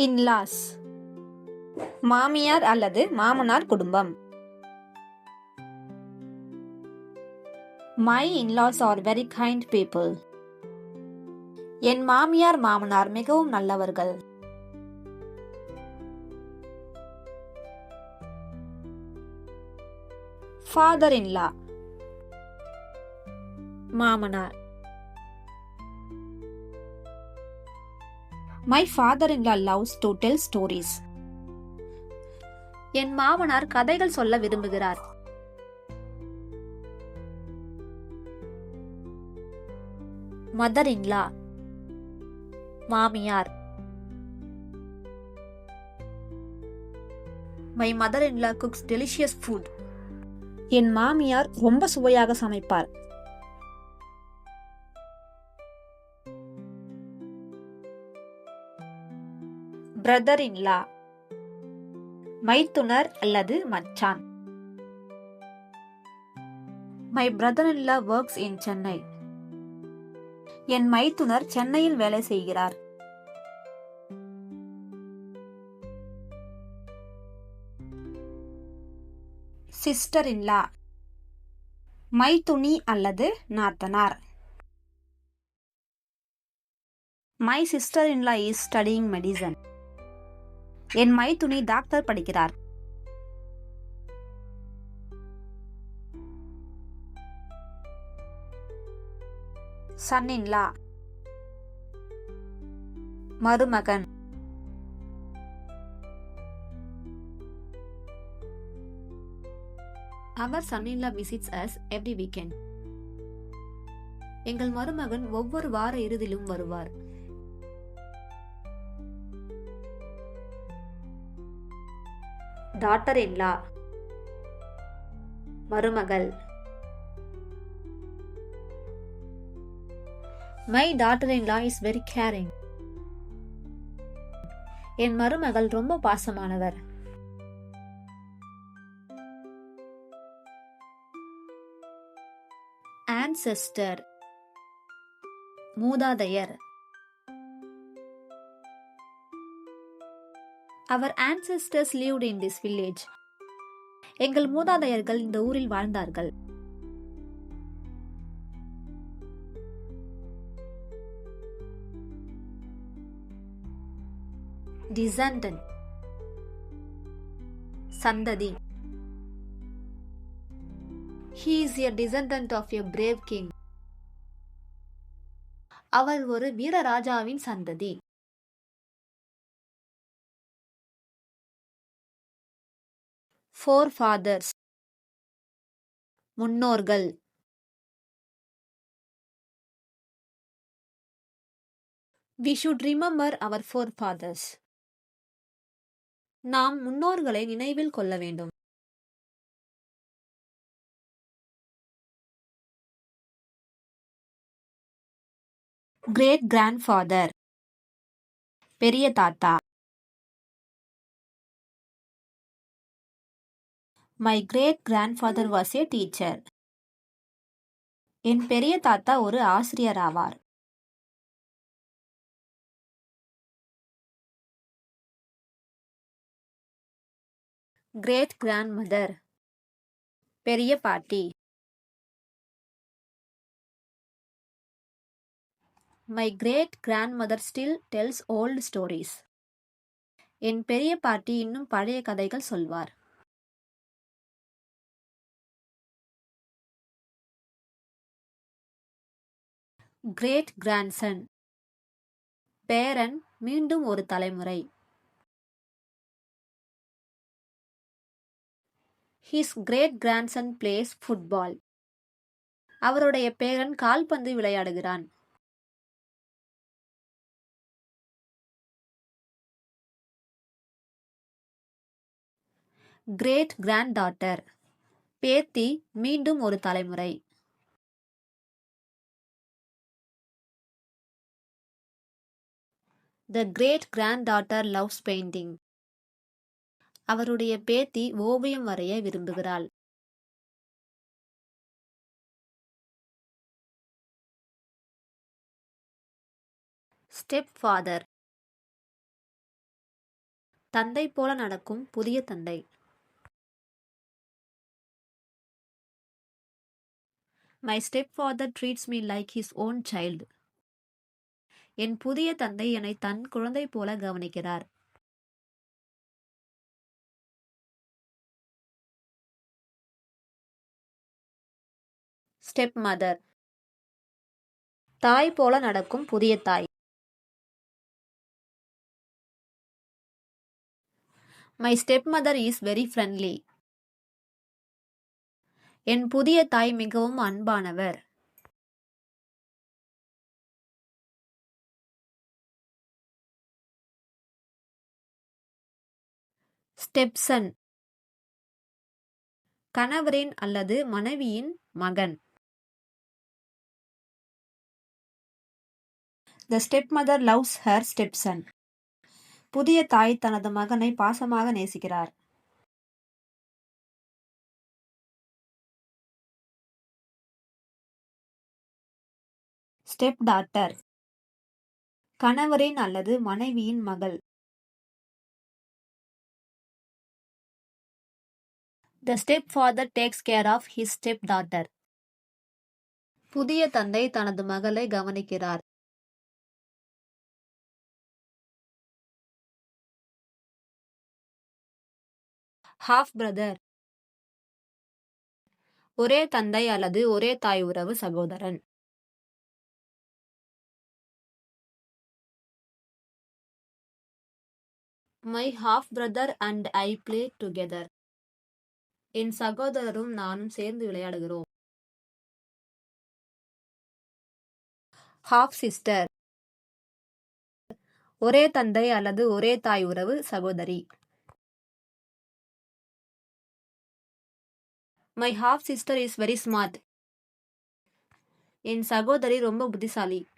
In-laws மாமியார் அல்லது மாமனார் குடும்பம். My in-laws are very kind people. என் மாமியார் மாமனார் மிகவும் நல்லவர்கள். Father-in-law மாமனார். My father-in-law loves to tell stories. என் மாமனார் கதைகள் சொல்ல விரும்புகிறார். Mother-in-law மாமியார். My mother-in-law cooks delicious food. என் மாமியார் ரொம்ப சுவையாக சமைப்பார். Brother-in-law மைத்துனர் அல்லது மச்சான். My brother-in-law works in Chennai. என் மைத்துனர் சென்னையில் வேலை செய்கிறார். Sister-in-law மைத்துனி அல்லது நாத்தனார். My sister-in-law is studying medicine. என் மைத்துனி டாக்டர் படிக்கிறார். Son-in-law மருமகன். Our son-in-law visits us every weekend. எங்கள் மருமகன் ஒவ்வொரு வார இறுதியிலும் வருவார். Daughter-in-law மருமகள். My daughter-in-law is very caring. என் மருமகள் ரொம்ப பாசமானவர். Ancestor மூதாதையர். Our ancestors lived in this village. எங்கள் மூதாதையர்கள் இந்த ஊரில் வாழ்ந்தார்கள். Descendant சந்ததி. He is a descendant of a brave king. அவர் ஒரு வீரராஜாவின் சந்ததி. Forefathers முன்னோர்கள். We should remember our forefathers. நாம் முன்னோர்களை நினைவில் கொள்ள வேண்டும். Great grandfather பெரிய தாத்தா. My great grandfather was a teacher. என் பெரிய தாத்தா ஒரு ஆசிரியர் ஆவார். Great grandmother பெரிய பாட்டி. My great grandmother still tells old stories. என் பெரிய பாட்டி இன்னும் பழைய கதைகள் சொல்வார். Great grandson பேரன் மீண்டும் ஒரு தலைமுறை. His great grandson plays football. அவருடைய பேரன் கால்பந்து விளையாடுகிறான். Great granddaughter பேத்தி மீண்டும் ஒரு தலைமுறை. The great granddaughter loves painting. அவருடைய பேத்தி ஓவியம் வரைய விரும்புகிறாள். Stepfather தந்தை போல நடக்கும் புதிய தந்தை. My stepfather treats me like his own child. என் புதிய தந்தை என்னை தன் குழந்தை போல கவனிக்கிறார். Step mother. தாய் போல நடக்கும் புதிய தாய். My stepmother is very friendly. என் புதிய தாய் மிகவும் அன்பானவர். ஸ்டெப்சன். கணவரின் அல்லது மனைவியின் மகன். The stepmother loves her stepson. புதிய தாய் தனது மகனை பாசமாக நேசிக்கிறார். Step daughter. கணவரின் அல்லது மனைவியின் மகள். The stepfather takes care of his stepdaughter. புதிய தந்தை தனது மகளை கவனிக்கிறார். half brother. ஒரே தந்தை அல்லது ஒரே தாய் உறவு சகோதரன். My half brother and I play together. என் சகோதரரும் நானும் சேர்ந்து விளையாடுகிறோம். half sister. ஒரே தந்தை அல்லது ஒரே தாய் உறவு சகோதரி. My half sister is very smart. என் சகோதரி ரொம்ப புத்திசாலி.